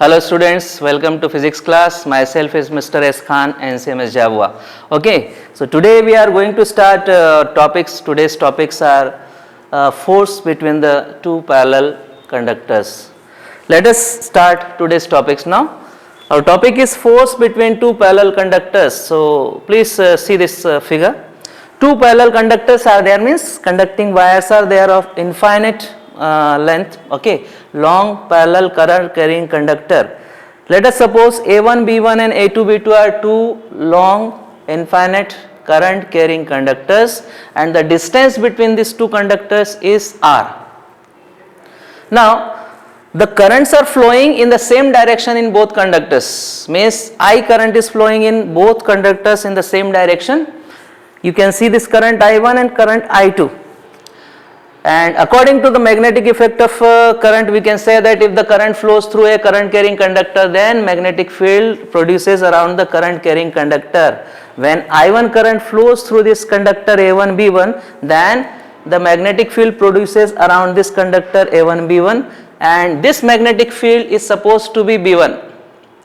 Hello students, welcome to physics class. Myself is Mr. S. Khan, NCMS Javua. Okay, so today we are going to start topics. Today's topics are force between the two parallel conductors. Let us start today's topics now. Our topic is force between two parallel conductors. So please see this figure. Two parallel conductors are there, means conducting wires are there of infinite length, okay, long parallel current carrying conductor. Let us suppose A1 B1 and A2 B2 are two long infinite current carrying conductors and the distance between these two conductors is R. Now the currents are flowing in the same direction in both conductors, means I current is flowing in both conductors in the same direction. You can see this current I1 and current I2. And according to the magnetic effect of current, we can say that if the current flows through a current carrying conductor, then magnetic field produces around the current carrying conductor. When I1 current flows through this conductor A1 B1, then the magnetic field produces around this conductor A1 B1, and this magnetic field is supposed to be B1.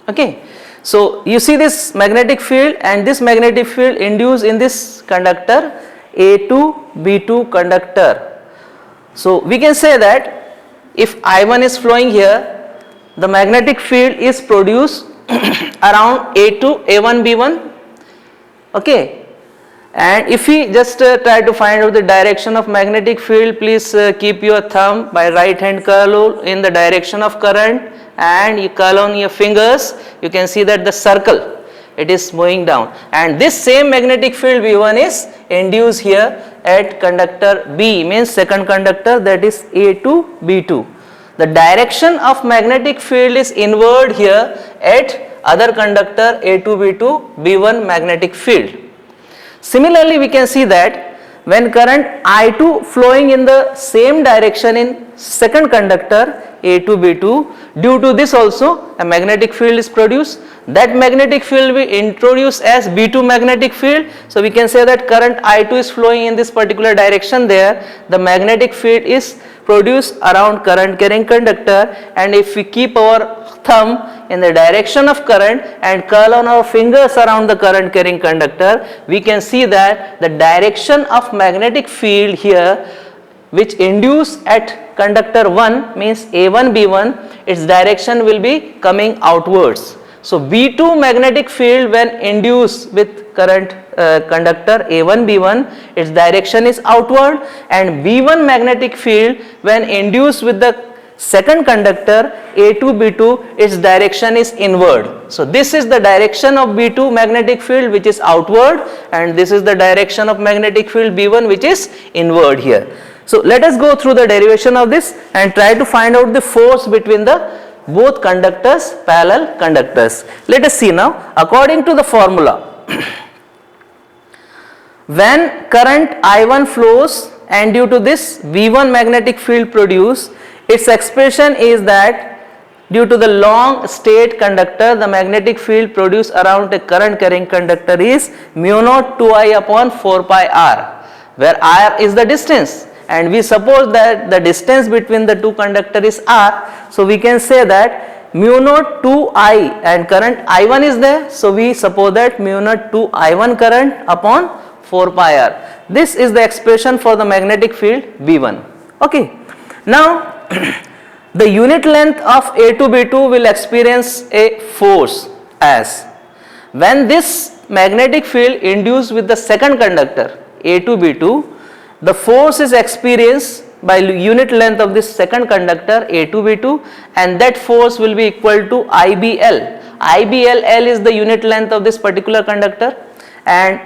Okay. So you see this magnetic field, and this magnetic field induced in this conductor A2 B2 conductor. So we can say that if I1 is flowing here, the magnetic field is produced around A2 A1 B1, okay, and if we just try to find out the direction of magnetic field, please keep your thumb by right hand curl in the direction of current and you curl on your fingers. You can see that the circle, it is moving down, and this same magnetic field V1 is induced here at conductor B, means second conductor, that is A2 B2. The direction of magnetic field is inward here at other conductor A2 B2 B1 magnetic field. Similarly, we can see that when current I2 flowing in the same direction in second conductor A2 B2, due to this also a magnetic field is produced. That magnetic field we introduce as B2 magnetic field. So we can say that current I2 is flowing in this particular direction there. The magnetic field is produced around current carrying conductor, and if we keep our thumb in the direction of current and curl on our fingers around the current carrying conductor, we can see that the direction of magnetic field here which induced at conductor 1, means A1 B1, its direction will be coming outwards. So B2 magnetic field when induced with current conductor A1 B1, its direction is outward, and B1 magnetic field when induced with the second conductor A2 B2, its direction is inward. So this is the direction of B2 magnetic field which is outward, and this is the direction of magnetic field B1 which is inward here. So let us go through the derivation of this and try to find out the force between the both conductors, parallel conductors. Let us see now. According to the formula, when current I1 flows and due to this V1 magnetic field produced, its expression is that due to the long straight conductor, the magnetic field produced around a current carrying conductor is mu naught 2I upon 4 pi r, where r is the distance, and we suppose that the distance between the two conductors is r. So we can say that mu naught 2I, and current I1 is there, so we suppose that mu naught 2I1 current upon 4 pi r. This is the expression for the magnetic field V1. Okay. Now the unit length of A2 B2 will experience a force as when this magnetic field induced with the second conductor A2 B2, the force is experienced by unit length of this second conductor A2 B2, and that force will be equal to IBL. IBL, L is the unit length of this particular conductor and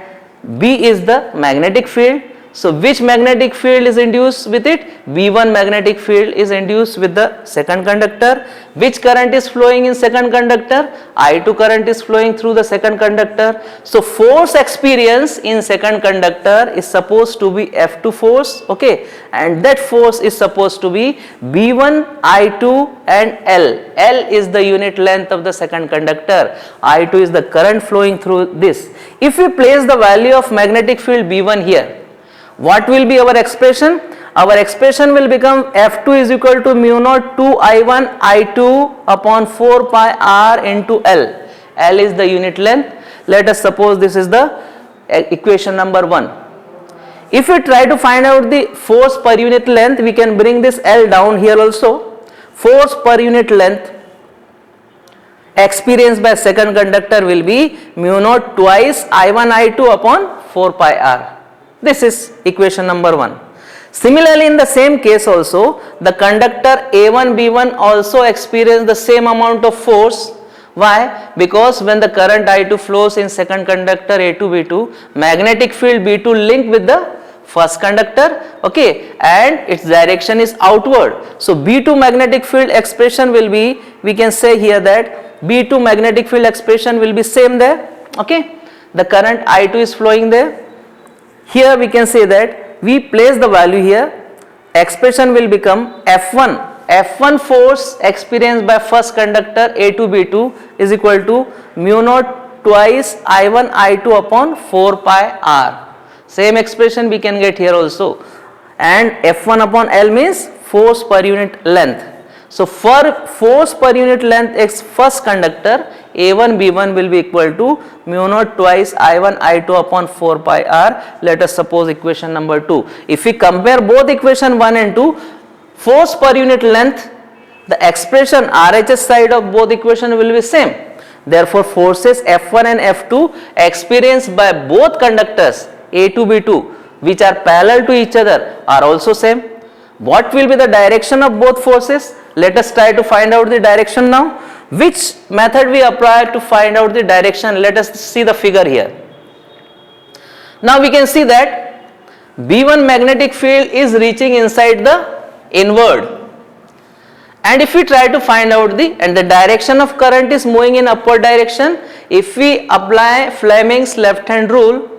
B is the magnetic field. So which magnetic field is induced with it? V1 magnetic field is induced with the second conductor. Which current is flowing in second conductor? I2 current is flowing through the second conductor. So force experience in second conductor is supposed to be F2 force, okay, and that force is supposed to be B1, I2 and L. L is the unit length of the second conductor. I2 is the current flowing through this. If we place the value of magnetic field B1 here, what will be our expression? our expression will become F2 is equal to mu naught 2 I1 I2 upon 4 pi r into L. L is the unit length. Let us suppose this is the equation number 1. If we try to find out the force per unit length, we can bring this L down here also. Force per unit length experienced by second conductor will be mu naught twice I1 I2 upon 4 pi r. This is equation number 1. Similarly, in the same case also, the conductor A1 B1 also experience the same amount of force. Why? Because when the current I2 flows in second conductor A2 B2, magnetic field B2 linked with the first conductor, okay, and its direction is outward. So B2 magnetic field expression will be, we can say here that B2 magnetic field expression will be same there, okay. The current I2 is flowing there. Here we can say that we place the value here, expression will become F1 force experienced by first conductor A2 B2 is equal to mu naught twice I1 I2 upon 4 pi r. Same expression we can get here also, and F1 upon L means force per unit length. So for force per unit length X first conductor A1 B1 will be equal to mu naught twice I1 I2 upon 4 pi r. Let us suppose equation number 2. If we compare both equation 1 and 2, force per unit length, the expression RHS side of both equation will be same. Therefore forces F1 and F2 experienced by both conductors A2 B2 which are parallel to each other are also same. What will be the direction of both forces? Let us try to find out the direction now. Which method we apply to find out the direction? Let us see the figure here. Now we can see that B1 magnetic field is reaching inside the inward, and if we try to find out the direction of current is moving in upward direction. If we apply Fleming's left hand rule,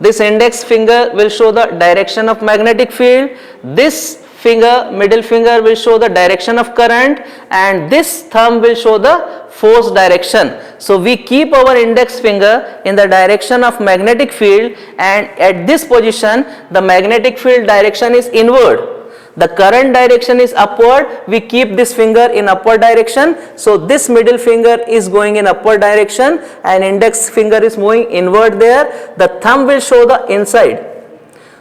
this index finger will show the direction of magnetic field, this middle finger will show the direction of current, and this thumb will show the force direction. So we keep our index finger in the direction of magnetic field, and at this position the magnetic field direction is inward. The current direction is upward, we keep this finger in upward direction. So this middle finger is going in upward direction and index finger is moving inward there. The thumb will show the inside.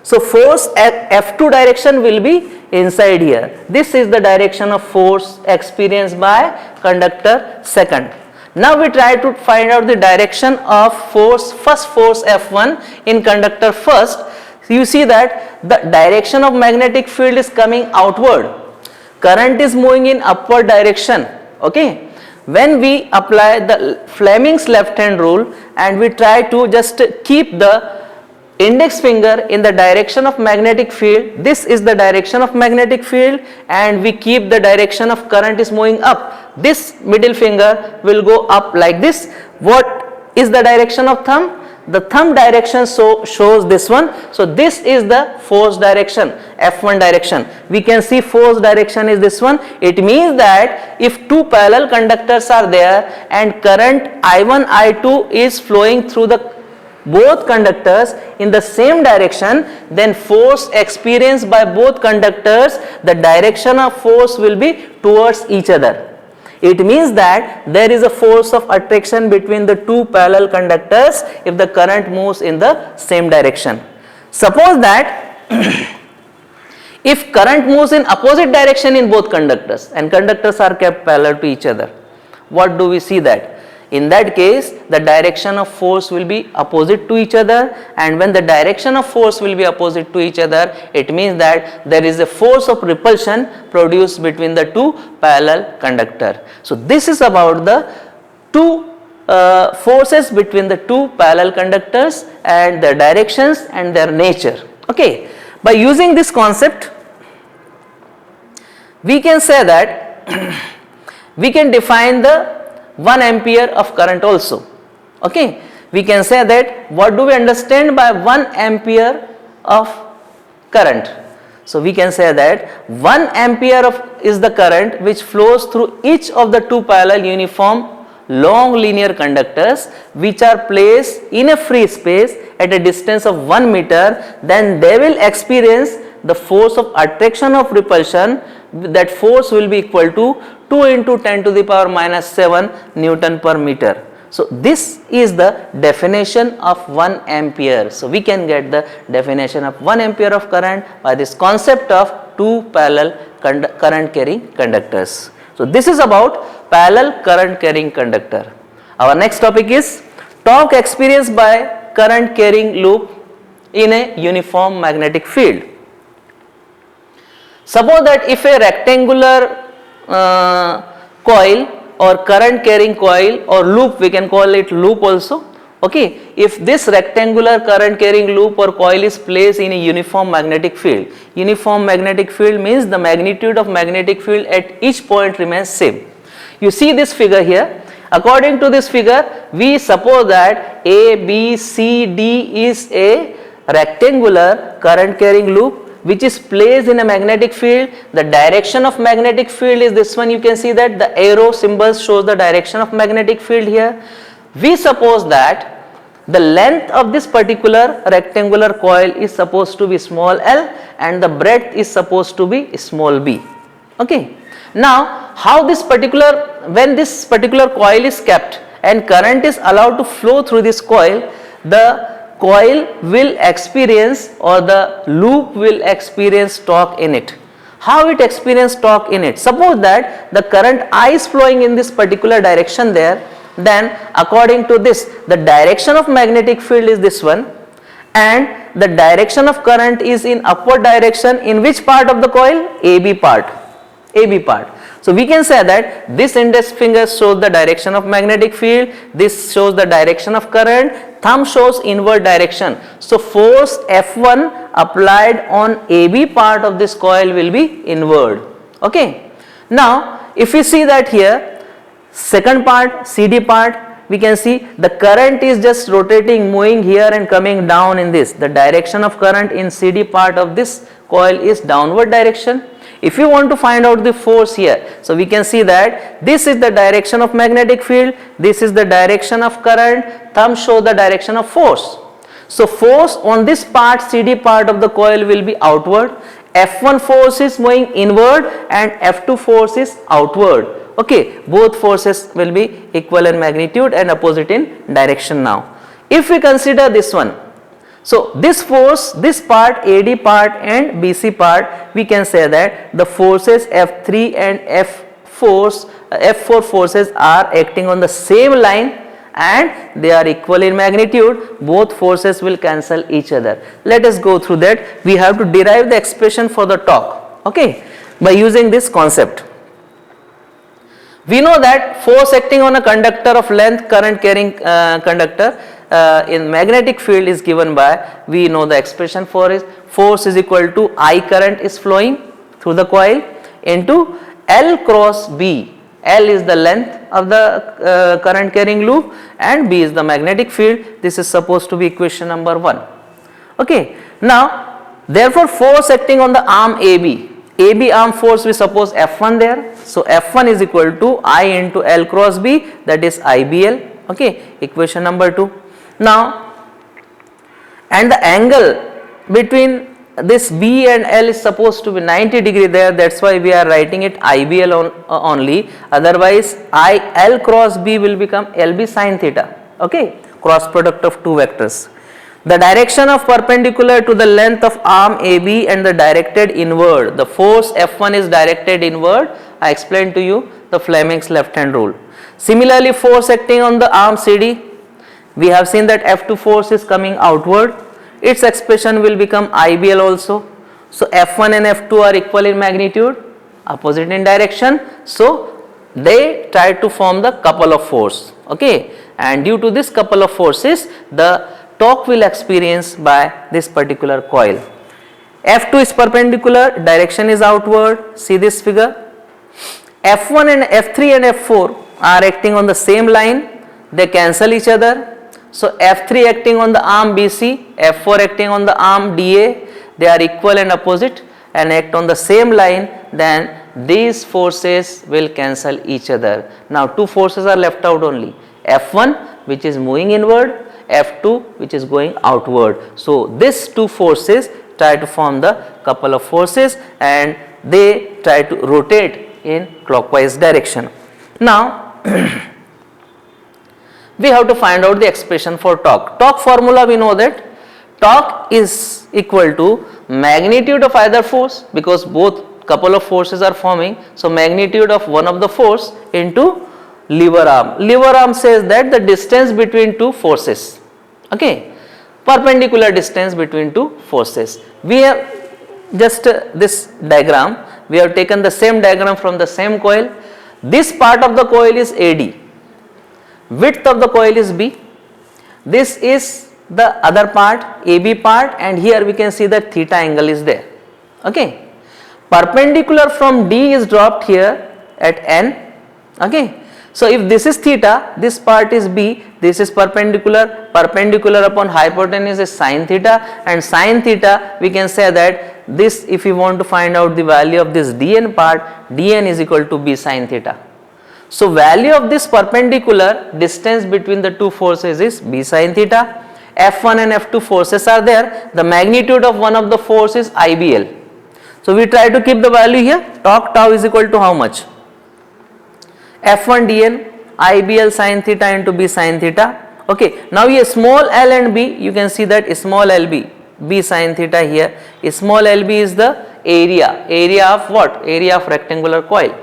So force at F2 direction will be inside here. This is the direction of force experienced by conductor second. Now we try to find out the direction of first force F1 in conductor first. You see that the direction of magnetic field is coming outward. Current is moving in upward direction, okay. When we apply the Fleming's left hand rule and we try to just keep the index finger in the direction of magnetic field, this is the direction of magnetic field, and we keep the direction of current is moving up. This middle finger will go up like this. What is the direction of thumb? The thumb direction shows this one. So this is the force direction, F1 direction. We can see force direction is this one. It means that if two parallel conductors are there and current I1 I2 is flowing through the both conductors in the same direction, then force experienced by both conductors, the direction of force will be towards each other. It means that there is a force of attraction between the two parallel conductors if the current moves in the same direction. Suppose that if current moves in opposite direction in both conductors and conductors are kept parallel to each other, what do we see that? In that case, the direction of force will be opposite to each other, and when the direction of force will be opposite to each other, it means that there is a force of repulsion produced between the two parallel conductors. So this is about the two forces between the two parallel conductors and their directions and their nature. Okay. By using this concept, we can say that we can define the 1 ampere of current also. Okay, we can say that what do we understand by 1 ampere of current? So we can say that 1 ampere is the current which flows through each of the two parallel uniform long linear conductors which are placed in a free space at a distance of 1 meter. Then they will experience the force of attraction of repulsion, that force will be equal to 2 into 10 to the power minus 7 Newton per meter. So this is the definition of 1 ampere. So we can get the definition of 1 ampere of current by this concept of two parallel current carrying conductors. So this is about parallel current carrying conductor. Our next topic is torque experienced by current carrying loop in a uniform magnetic field. Suppose that if a rectangular coil or current carrying coil or loop, we can call it loop also, okay, if this rectangular current carrying loop or coil is placed in a uniform magnetic field. Uniform magnetic field means the magnitude of magnetic field at each point remains same. You see this figure here. According to this figure, we suppose that A, B, C, D is a rectangular current carrying loop which is placed in a magnetic field. The direction of magnetic field is this one. You can see that the arrow symbols shows the direction of magnetic field here. We suppose that the length of this particular rectangular coil is supposed to be small l and the breadth is supposed to be small b. Okay. Now, how this particular, when this particular coil is kept and current is allowed to flow through this coil, the coil will experience or the loop will experience torque in it. How it experience torque in it? Suppose that the current I is flowing in this particular direction there, then according to this, the direction of magnetic field is this one and the direction of current is in upward direction in which part of the coil? AB part. AB part. So we can say that this index finger shows the direction of magnetic field, this shows the direction of current, thumb shows inward direction. So force F1 applied on AB part of this coil will be inward. Okay. Now if we see that here, second part, CD part, we can see the current is just rotating, moving here and coming down in this. The direction of current in CD part of this coil is downward direction. If you want to find out the force here, so we can see that this is the direction of magnetic field, this is the direction of current, thumb show the direction of force. So force on this part, CD part of the coil will be outward, F1 force is moving inward and F2 force is outward. Okay, both forces will be equal in magnitude and opposite in direction now. If we consider this one, so this force, this part, AD part and BC part, we can say that the forces F3 and F4 forces are acting on the same line and they are equal in magnitude. Both forces will cancel each other. Let us go through that. We have to derive the expression for the torque, okay, by using this concept. We know that force acting on a conductor of length current carrying conductor in magnetic field is given by, we know the expression for is force is equal to I current is flowing through the coil into L cross B. L is the length of the current carrying loop and B is the magnetic field. This is supposed to be equation number 1. Okay. Now, therefore, force acting on the arm AB. AB arm force we suppose F1 there. So, F1 is equal to I into L cross B, that is IBL. Okay. Equation number 2. Now, and the angle between this B and L is supposed to be 90 degree there, that's why we are writing it IBL only, otherwise IL cross B will become LB sin theta, okay, cross product of two vectors. The direction of perpendicular to the length of arm AB and the directed inward, the force F1 is directed inward, I explained to you the Fleming's left hand rule. Similarly, force acting on the arm CD, we have seen that F2 force is coming outward, its expression will become IBL also. So F1 and F2 are equal in magnitude, opposite in direction, so they try to form the couple of force, okay, and due to this couple of forces the torque will experience by this particular coil. F2 is perpendicular, direction is outward, see this figure. F1 and F3 and F4 are acting on the same line, they cancel each other. So F3 acting on the arm BC, F4 acting on the arm DA, they are equal and opposite and act on the same line, then these forces will cancel each other. Now two forces are left out only, F1 which is moving inward, F2 which is going outward. So these two forces try to form the couple of forces and they try to rotate in clockwise direction. Now we have to find out the expression for torque. Torque formula, we know that torque is equal to magnitude of either force, because both couple of forces are forming, so magnitude of one of the force into lever arm. Lever arm says that the distance between two forces, okay, perpendicular distance between two forces. We have just this diagram, we have taken the same diagram from the same coil. This part of the coil is AD, width of the coil is B, this is the other part, AB part, and here we can see that theta angle is there, okay. Perpendicular from D is dropped here at N, okay. So if this is theta, this part is B, this is perpendicular, perpendicular upon hypotenuse is sin theta, and sin theta we can say that this, if we want to find out the value of this dn part, dn is equal to B sin theta. So value of this perpendicular distance between the two forces is B sin theta. F1 and F2 forces are there, the magnitude of one of the force is IBL. So we try to keep the value here, torque tau is equal to how much? F1 dn IBL sin theta into B sin theta. Okay, now here small l and b, you can see that small lb, B sin theta here, small lb is the area of what? Area of rectangular coil.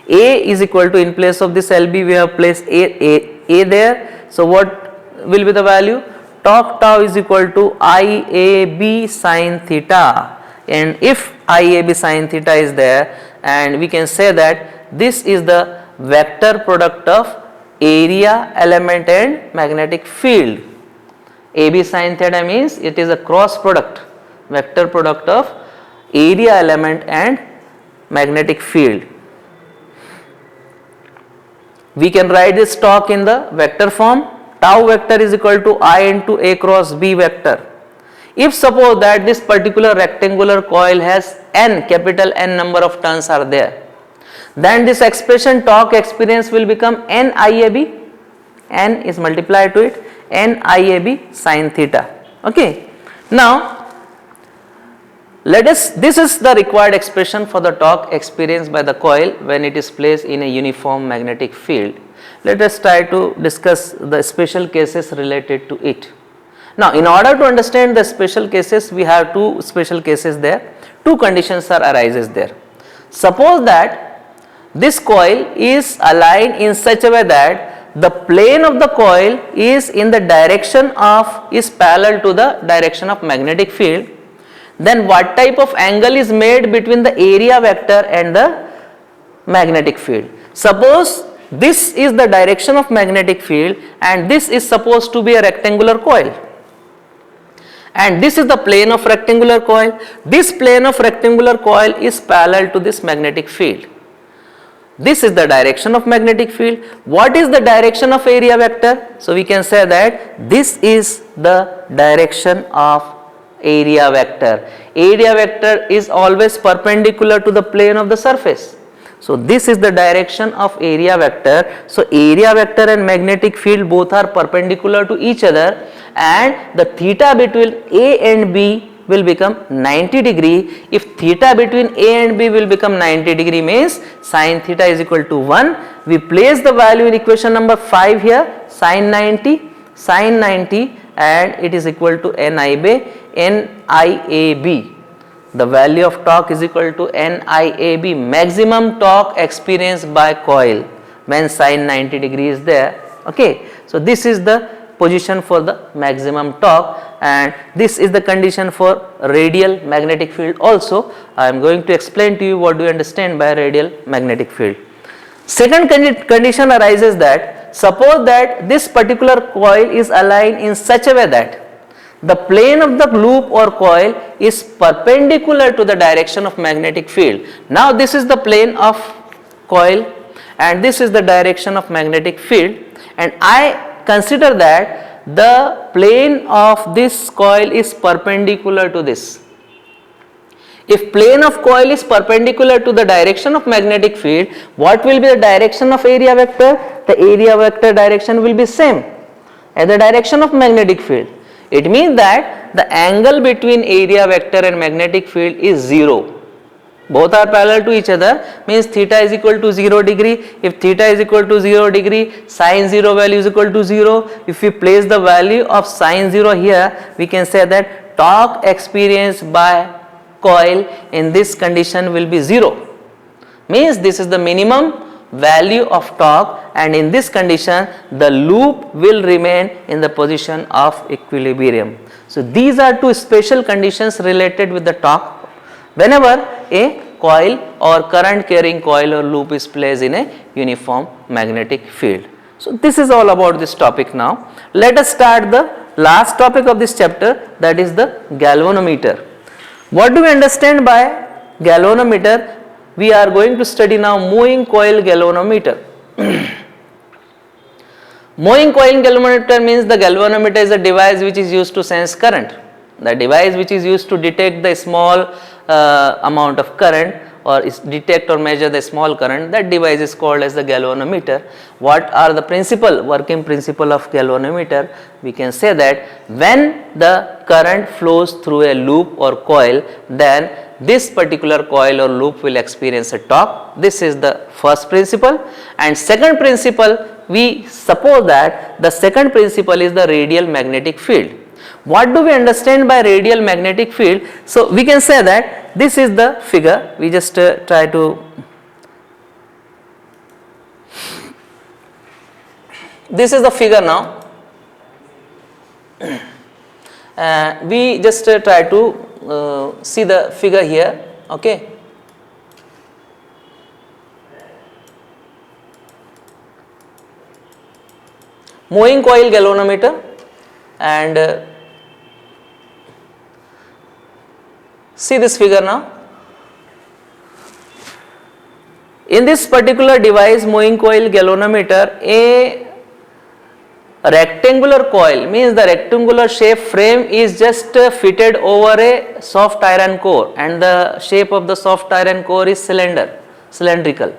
A is equal to, in place of this lb we have placed a there. So what will be the value? Torque tau is equal to IAB sin theta, and if IAB sin theta is there, and we can say that this is the vector product of area, element and magnetic field. AB sin theta means it is a cross product, vector product of area, element and magnetic field. We can write this torque in the vector form. Tau vector is equal to I into A cross B vector. If suppose that this particular rectangular coil has n, capital N number of turns are there, then this expression torque experience will become n IAB, n is multiplied to it, n IAB sin theta, okay. Now this is the required expression for the torque experienced by the coil when it is placed in a uniform magnetic field. Let us try to discuss the special cases related to it. Now in order to understand the special cases, we have two special cases there, two conditions are arises there. Suppose that this coil is aligned in such a way that the plane of the coil is in the direction of, is parallel to the direction of magnetic field, then what type of angle is made between the area vector and the magnetic field? Suppose this is the direction of magnetic field and this is supposed to be a rectangular coil, and this is the plane of rectangular coil. This plane of rectangular coil is parallel to this magnetic field. This is the direction of magnetic field. What is the direction of area vector? So we can say that this is the direction of area vector. Area vector is always perpendicular to the plane of the surface. So this is the direction of area vector. So area vector and magnetic field both are perpendicular to each other, and the theta between A and B will become 90 degree. If theta between A and B will become 90 degree means sin theta is equal to 1. We place the value in equation number 5 here, sin 90, and it is equal to NIAB. The value of torque is equal to NIAB, maximum torque experienced by coil when sin 90 degree is there, okay. So this is the position for the maximum torque, and this is the condition for radial magnetic field also. I am going to explain to you what do you understand by radial magnetic field. Second condition arises that suppose that this particular coil is aligned in such a way that the plane of the loop or coil is perpendicular to the direction of magnetic field. Now this is the plane of coil and this is the direction of magnetic field, and I consider that the plane of this coil is perpendicular to this. If plane of coil is perpendicular to the direction of magnetic field, what will be the direction of area vector? The area vector direction will be same as the direction of magnetic field. It means that the angle between area vector and magnetic field is 0. Both are parallel to each other, means theta is equal to 0 degree. If theta is equal to 0 degree, sine 0 value is equal to 0. If we place the value of sine 0 here, we can say that torque experienced by coil in this condition will be 0. Means this is the minimum value of torque, and in this condition the loop will remain in the position of equilibrium. So these are two special conditions related with the torque whenever a coil or current carrying coil or loop is placed in a uniform magnetic field. So this is all about this topic now. Let us start the last topic of this chapter, that is the galvanometer. What do we understand by galvanometer? We are going to study now moving coil galvanometer. Moving coil galvanometer means the galvanometer is a device which is used to sense current. The device which is used to detect the small amount of current or detect or measure the small current, that device is called as the galvanometer. What are the working principle of galvanometer? We can say that when the current flows through a loop or coil, then this particular coil or loop will experience a torque. This is the first principle. And second principle, we suppose that the second principle is the radial magnetic field. What do we understand by radial magnetic field? So we can say that this is the figure. We just try to, this is the figure now. We just try to see the figure here, okay. Moving coil galvanometer, and see this figure now. In this particular device, moving coil galvanometer, a rectangular coil, means the rectangular shape frame is just fitted over a soft iron core, and the shape of the soft iron core is cylindrical.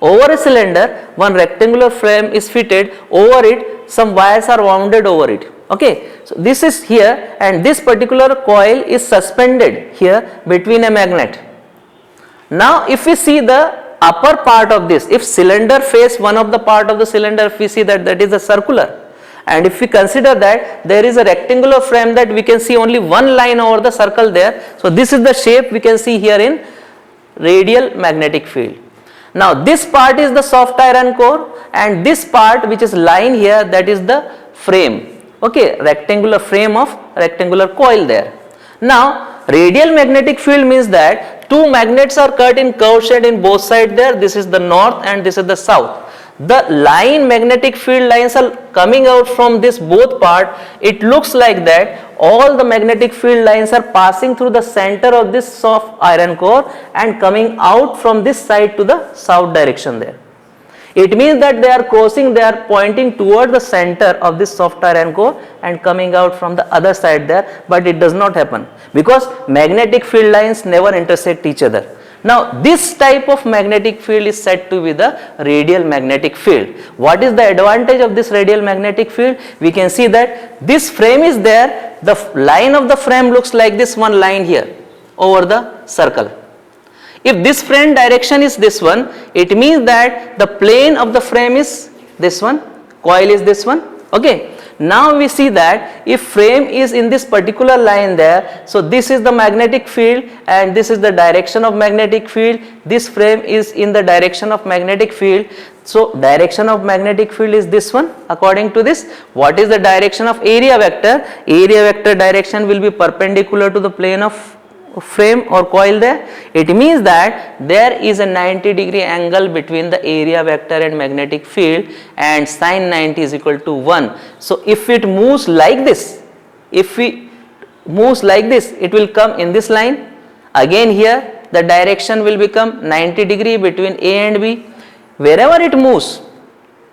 Over a cylinder, one rectangular frame is fitted, over it some wires are wounded over it, okay. So this is here, and this particular coil is suspended here between a magnet. Now if we see the upper part of this, if cylinder face one of the part of the cylinder, if we see that is a circular, and if we consider that there is a rectangular frame, that we can see only one line over the circle there. So this is the shape we can see here in radial magnetic field. Now this part is the soft iron core, and this part which is lying here, that is the frame, okay, rectangular frame of rectangular coil there. Now radial magnetic field means that two magnets are cut in curved shape in both sides there. This is the north and this is the south. The line magnetic field lines are coming out from this both part. It looks like that all the magnetic field lines are passing through the center of this soft iron core and coming out from this side to the south direction there. It means that they are crossing, they are pointing toward the center of this soft iron core and coming out from the other side there, but it does not happen because magnetic field lines never intersect each other. Now this type of magnetic field is said to be the radial magnetic field. What is the advantage of this radial magnetic field? We can see that this frame is there, the line of the frame looks like this one line here over the circle. If this frame direction is this one, it means that the plane of the frame is this one, coil is this one, okay. Now we see that if frame is in this particular line there, so this is the magnetic field and this is the direction of magnetic field, this frame is in the direction of magnetic field. So direction of magnetic field is this one. According to this, what is the direction of area vector? Area vector direction will be perpendicular to the plane of frame or coil there. It means that there is a 90-degree angle between the area vector and magnetic field, and sine 90 is equal to 1. So if it moves like this, if we moves like this, it will come in this line. Again here the direction will become 90-degree between A and B. Wherever it moves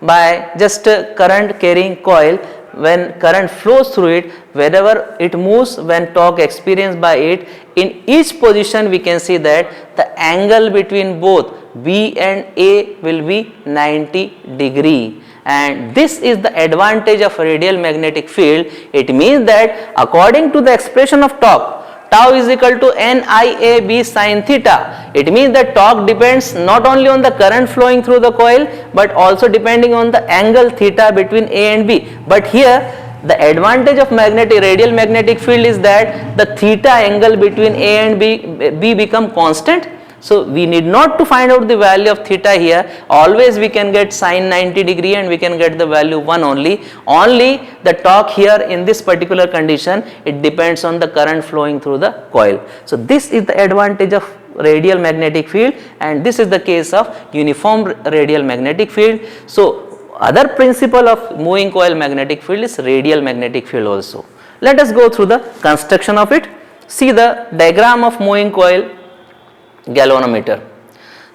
by just a current carrying coil, when current flows through it, wherever it moves, when torque experienced by it, in each position we can see that the angle between both B and A will be 90 degree, and this is the advantage of radial magnetic field. It means that according to the expression of torque, tau is equal to NIAB sin theta. It means that torque depends not only on the current flowing through the coil but also depending on the angle theta between A and B. But here the advantage of radial magnetic field is that the theta angle between A and B become constant. So we need not to find out the value of theta here. Always we can get sin 90 degree and we can get the value 1 only. Only the torque here in this particular condition, it depends on the current flowing through the coil. So this is the advantage of radial magnetic field, and this is the case of uniform radial magnetic field. So other principle of moving coil magnetic field is radial magnetic field also. Let us go through the construction of it. See the diagram of moving coil galvanometer.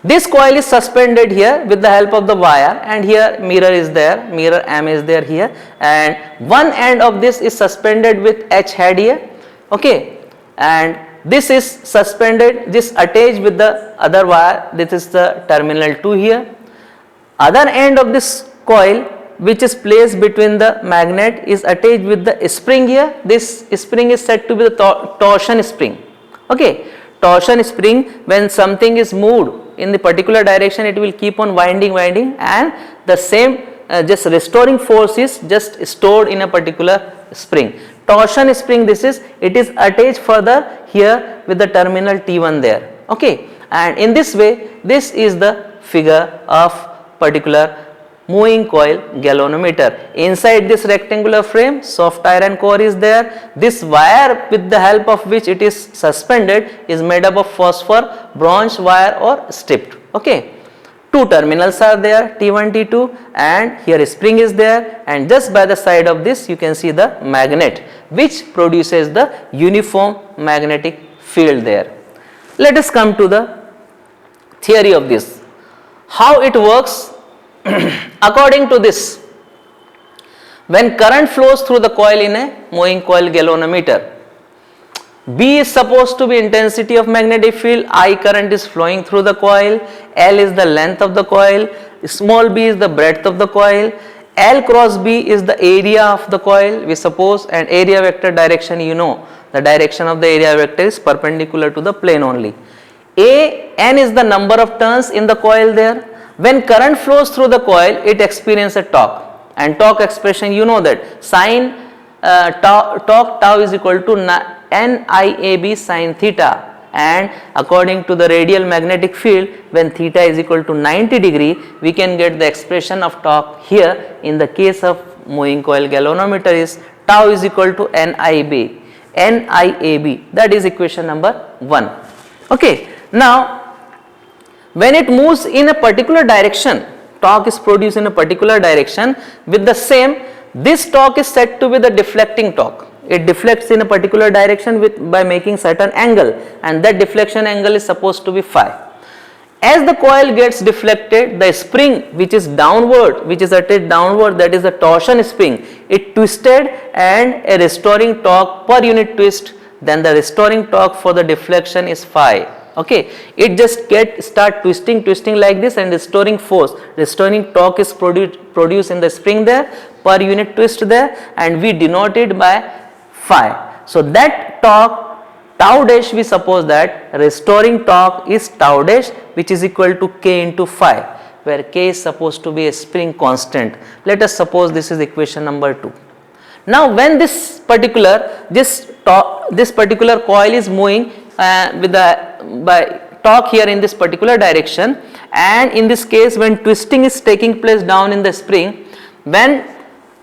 This coil is suspended here with the help of the wire, and here mirror is there, mirror M is there here, and one end of this is suspended with H head here, okay, and this is suspended, this attached with the other wire, this is the terminal 2 here. Other end of this coil which is placed between the magnet is attached with the spring here. This spring is said to be the torsion spring, okay. Torsion spring, when something is moved in the particular direction, it will keep on winding, and the same just restoring force is just stored in a particular spring. Torsion spring, this is, it is attached further here with the terminal T1 there, okay, and in this way this is the figure of particular moving coil galvanometer. Inside this rectangular frame, soft iron core is there. This wire with the help of which it is suspended is made up of phosphor, bronze wire or stripped, okay. Two terminals are there, T1, T2, and here a spring is there, and just by the side of this you can see the magnet which produces the uniform magnetic field there. Let us come to the theory of this. How it works? According to this, when current flows through the coil in a moving coil galvanometer, B is supposed to be intensity of magnetic field, I current is flowing through the coil, L is the length of the coil, small b is the breadth of the coil, L cross B is the area of the coil, we suppose, and area vector direction, you know, the direction of the area vector is perpendicular to the plane only. N is the number of turns in the coil there. When current flows through the coil, it experiences a torque, and torque expression, you know that sin torque tau is equal to NIAB sin theta, and according to the radial magnetic field, when theta is equal to 90 degree, we can get the expression of torque here. In the case of moving coil galvanometer is tau is equal to NIAB, that is equation number 1, okay. Now when it moves in a particular direction, torque is produced in a particular direction. With the same, this torque is said to be the deflecting torque. It deflects in a particular direction by making certain angle, and that deflection angle is supposed to be phi. As the coil gets deflected, the spring which is downward, which is attached downward, that is the torsion spring, it twisted, and a restoring torque per unit twist, then the restoring torque for the deflection is phi. Okay, it just start twisting like this, and restoring force, restoring torque is produced in the spring there per unit twist there, and we denote it by phi. So that torque tau dash, we suppose that restoring torque is tau dash, which is equal to k into phi, where k is supposed to be a spring constant. Let us suppose this is equation number 2. Now when this particular coil is moving by torque here in this particular direction, and in this case when twisting is taking place down in the spring, when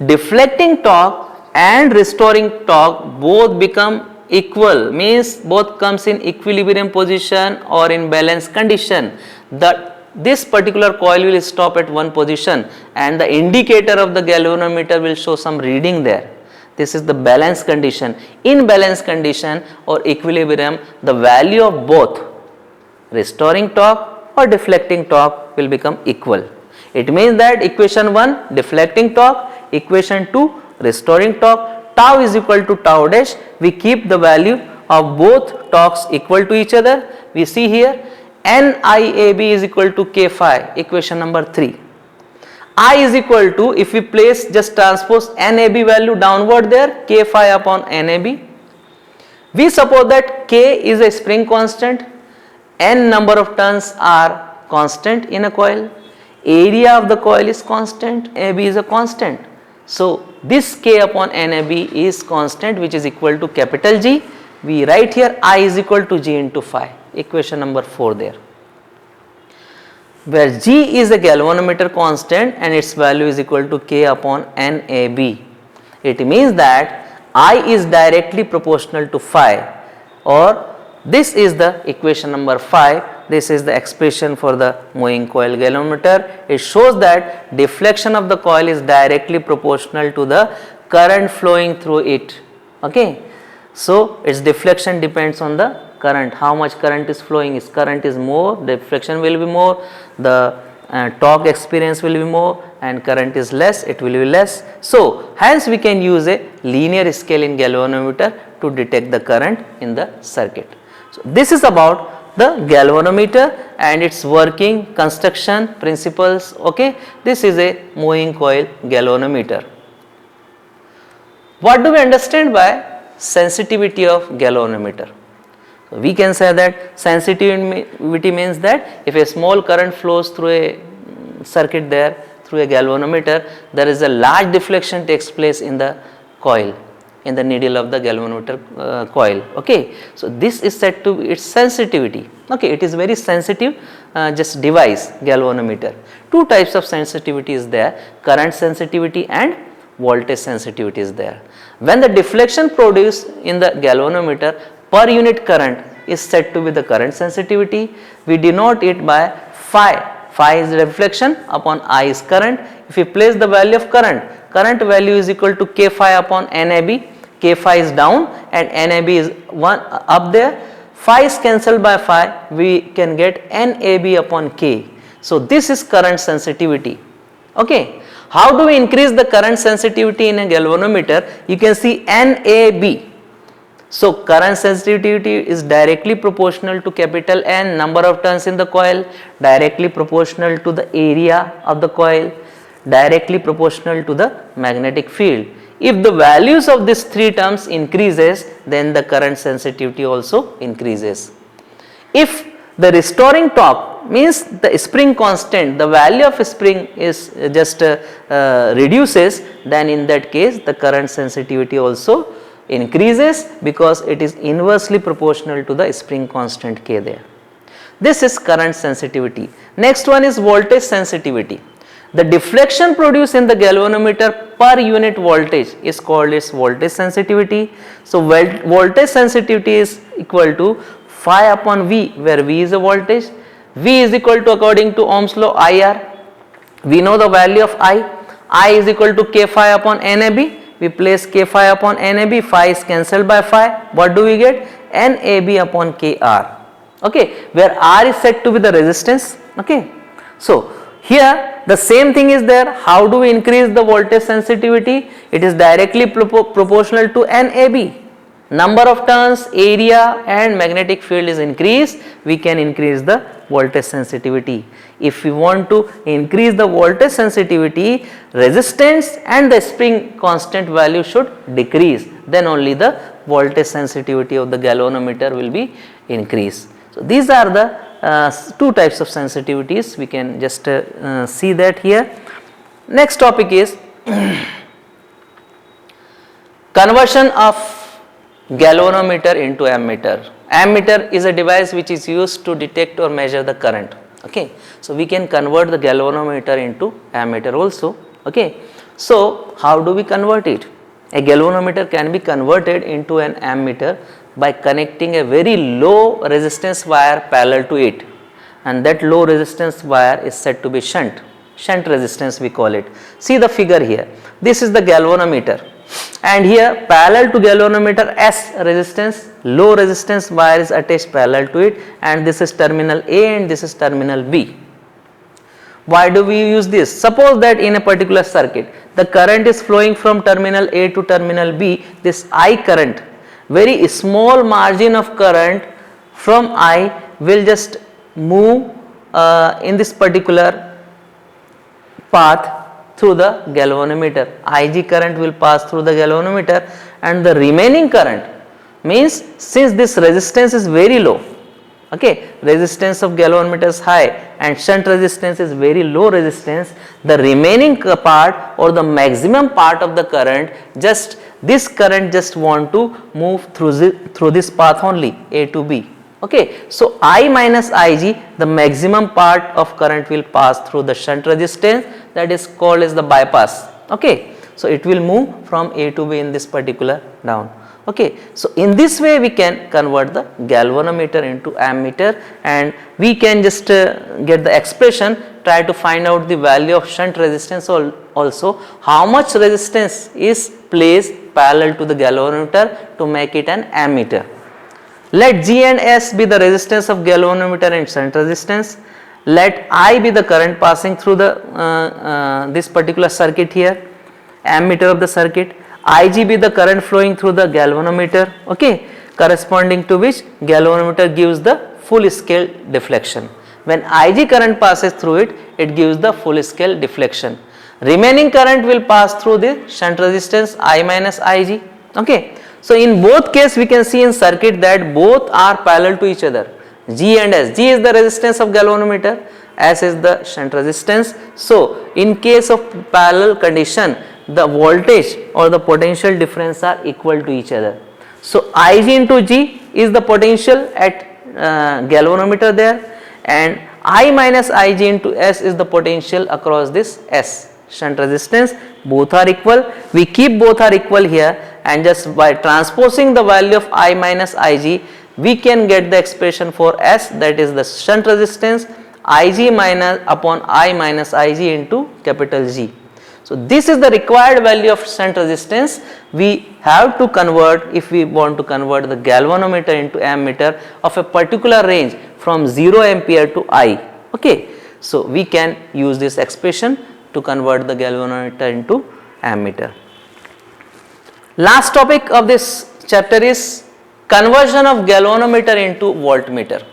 deflecting torque and restoring torque both become equal, means both comes in equilibrium position or in balance condition, this particular coil will stop at one position, and the indicator of the galvanometer will show some reading there. This is the balance condition. In balance condition or equilibrium, the value of both restoring torque or deflecting torque will become equal. It means that equation 1 deflecting torque, equation 2 restoring torque, tau is equal to tau dash. We keep the value of both torques equal to each other. We see here NIAB is equal to k phi, equation number 3. I is equal to, if we place just transpose NAB value downward there, K phi upon NAB. We suppose that K is a spring constant, N number of turns are constant in a coil, area of the coil is constant, AB is a constant. So this K upon NAB is constant, which is equal to capital G. We write here I is equal to G into phi, equation number 4 there, where G is a galvanometer constant and its value is equal to K upon NAB. It means that I is directly proportional to phi, or this is the equation number 5. This is the expression for the moving coil galvanometer. It shows that deflection of the coil is directly proportional to the current flowing through it. Okay. So its deflection depends on the current, how much current is flowing. If current is more, deflection will be more, the torque experience will be more, and current is less, it will be less. So hence we can use a linear scale in galvanometer to detect the current in the circuit. So this is about the galvanometer and its working, construction, principles. Okay, this is a moving coil galvanometer. What do we understand by sensitivity of galvanometer? So we can say that sensitivity means that if a small current flows through a circuit there, through a galvanometer, there is a large deflection takes place in the coil, in the needle of the galvanometer coil. Okay, so this is said to be its sensitivity. Okay, it is very sensitive just device, galvanometer. Two types of sensitivity is there, current sensitivity and voltage sensitivity is there. When the deflection produced in the galvanometer per unit current is said to be the current sensitivity. We denote it by phi. Phi is reflection upon I is current. If we place the value of current, current value is equal to K phi upon NAB. K phi is down and NAB is one up there. Phi is cancelled by phi, we can get NAB upon K. So this is current sensitivity. Okay. How do we increase the current sensitivity in a galvanometer? You can see NAB. So current sensitivity is directly proportional to capital N, number of turns in the coil, directly proportional to the area of the coil, directly proportional to the magnetic field. If the values of these three terms increases, then the current sensitivity also increases. If the restoring torque means the spring constant, the value of spring is just reduces, then in that case the current sensitivity also increases because it is inversely proportional to the spring constant K there. This is current sensitivity. Next one is voltage sensitivity. The deflection produced in the galvanometer per unit voltage is called its voltage sensitivity. So voltage sensitivity is equal to phi upon V, where V is a voltage. V is equal to, according to Ohm's law, IR. We know the value of I is equal to K phi upon NAB. We place K phi upon NAB, phi is cancelled by phi. What do we get? NAB upon KR. Okay, where R is said to be the resistance. Okay, so here the same thing is there. How do we increase the voltage sensitivity? It is directly proportional to NAB. Number of turns, area and magnetic field is increased, we can increase the voltage sensitivity. If we want to increase the voltage sensitivity, resistance and the spring constant value should decrease, then only the voltage sensitivity of the galvanometer will be increased. So these are the two types of sensitivities, we can just see that here. Next topic is conversion of galvanometer into ammeter. Ammeter is a device which is used to detect or measure the current. Okay, so we can convert the galvanometer into ammeter also. Okay, so how do we convert it? A galvanometer can be converted into an ammeter by connecting a very low resistance wire parallel to it, and that low resistance wire is said to be shunt resistance we call it. See the figure here. This is the galvanometer, and here parallel to galvanometer S resistance, low resistance wire is attached parallel to it, and this is terminal A and this is terminal B. Why do we use this? Suppose that in a particular circuit the current is flowing from terminal A to terminal B, this I current, very small margin of current from I will just move in this particular path through the galvanometer. Ig current will pass through the galvanometer, and the remaining current means, since this resistance is very low, okay, resistance of galvanometer is high and shunt resistance is very low resistance, the remaining part or the maximum part of the current, just this current just want to move through this path only, A to B. Okay, so I minus Ig, the maximum part of current will pass through the shunt resistance, that is called as the bypass. Okay, so it will move from A to B in this particular down. Okay, so in this way we can convert the galvanometer into ammeter, and we can just get the expression, try to find out the value of shunt resistance also, how much resistance is placed parallel to the galvanometer to make it an ammeter. Let G and S be the resistance of galvanometer and shunt resistance. Let I be the current passing through the this particular circuit here, ammeter of the circuit. Ig be the current flowing through the galvanometer, okay, corresponding to which galvanometer gives the full scale deflection. When Ig current passes through it, it gives the full scale deflection. Remaining current will pass through the shunt resistance I minus Ig, okay. So in both case we can see in circuit that both are parallel to each other, G and S. G is the resistance of galvanometer, S is the shunt resistance. So in case of parallel condition, the voltage or the potential difference are equal to each other. So Ig into G is the potential at galvanometer there, and I minus Ig into S is the potential across this S shunt resistance. Both are equal. We keep both are equal here, and just by transposing the value of I minus Ig, we can get the expression for S, that is the shunt resistance, Ig minus upon I minus Ig into capital G. So this is the required value of shunt resistance. We have to convert, if we want to convert the galvanometer into ammeter of a particular range from 0 ampere to I. Okay, so we can use this expression to convert the galvanometer into ammeter. Last topic of this chapter is conversion of galvanometer into voltmeter.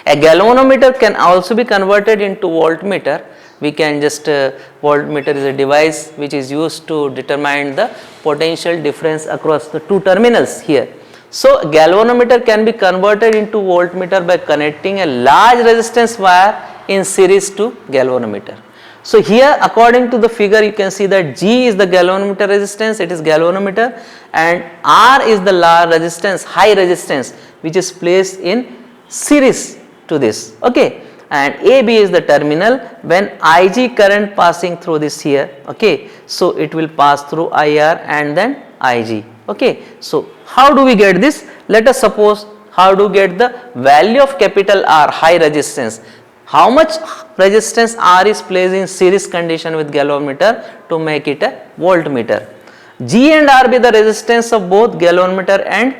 A galvanometer can also be converted into voltmeter. We can just voltmeter is a device which is used to determine the potential difference across the two terminals here. So galvanometer can be converted into voltmeter by connecting a large resistance wire in series to galvanometer. So here, according to the figure, you can see that G is the galvanometer resistance, it is galvanometer, and R is the large resistance, high resistance, which is placed in series to this. Okay, and AB is the terminal. When Ig current passing through this here, okay, so it will pass through IR and then Ig. Okay, so how do we get this? Let us suppose how to get the value of capital R, high resistance. How much resistance R is placed in series condition with galvanometer to make it a voltmeter. G and R be the resistance of both galvanometer and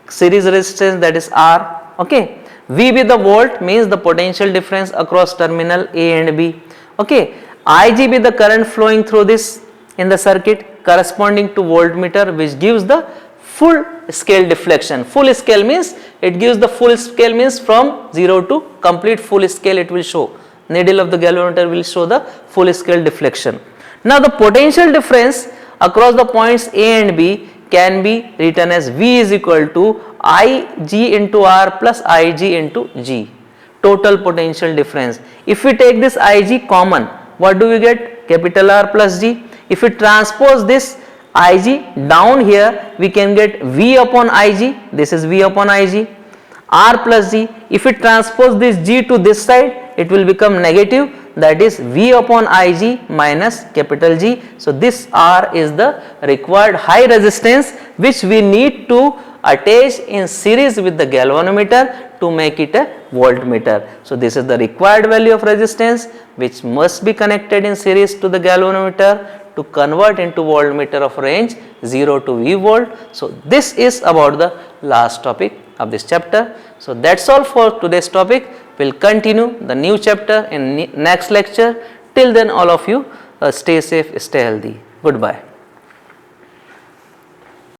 series resistance, that is R. Okay, V be the volt, means the potential difference across terminal A and B. Okay, Ig be the current flowing through this in the circuit corresponding to voltmeter, which gives the full scale deflection. Full scale means it gives the full scale means from 0 to complete full scale it will show. Needle of the galvanometer will show the full scale deflection. Now the potential difference across the points A and B can be written as V is equal to Ig into R plus Ig into G, total potential difference. If we take this Ig common, what do we get? Capital R plus G. If we transpose this Ig down here, we can get V upon Ig, this is V upon Ig, R plus G. If we transpose this G to this side, it will become negative, that is V upon Ig minus capital G. So this R is the required high resistance which we need to attach in series with the galvanometer to make it a voltmeter. So this is the required value of resistance which must be connected in series to the galvanometer to convert into voltmeter of range 0 to V volt. So this is about the last topic of this chapter. So that's all for today's topic. We'll continue the new chapter in next lecture. Till then, all of you stay safe, stay healthy. Goodbye.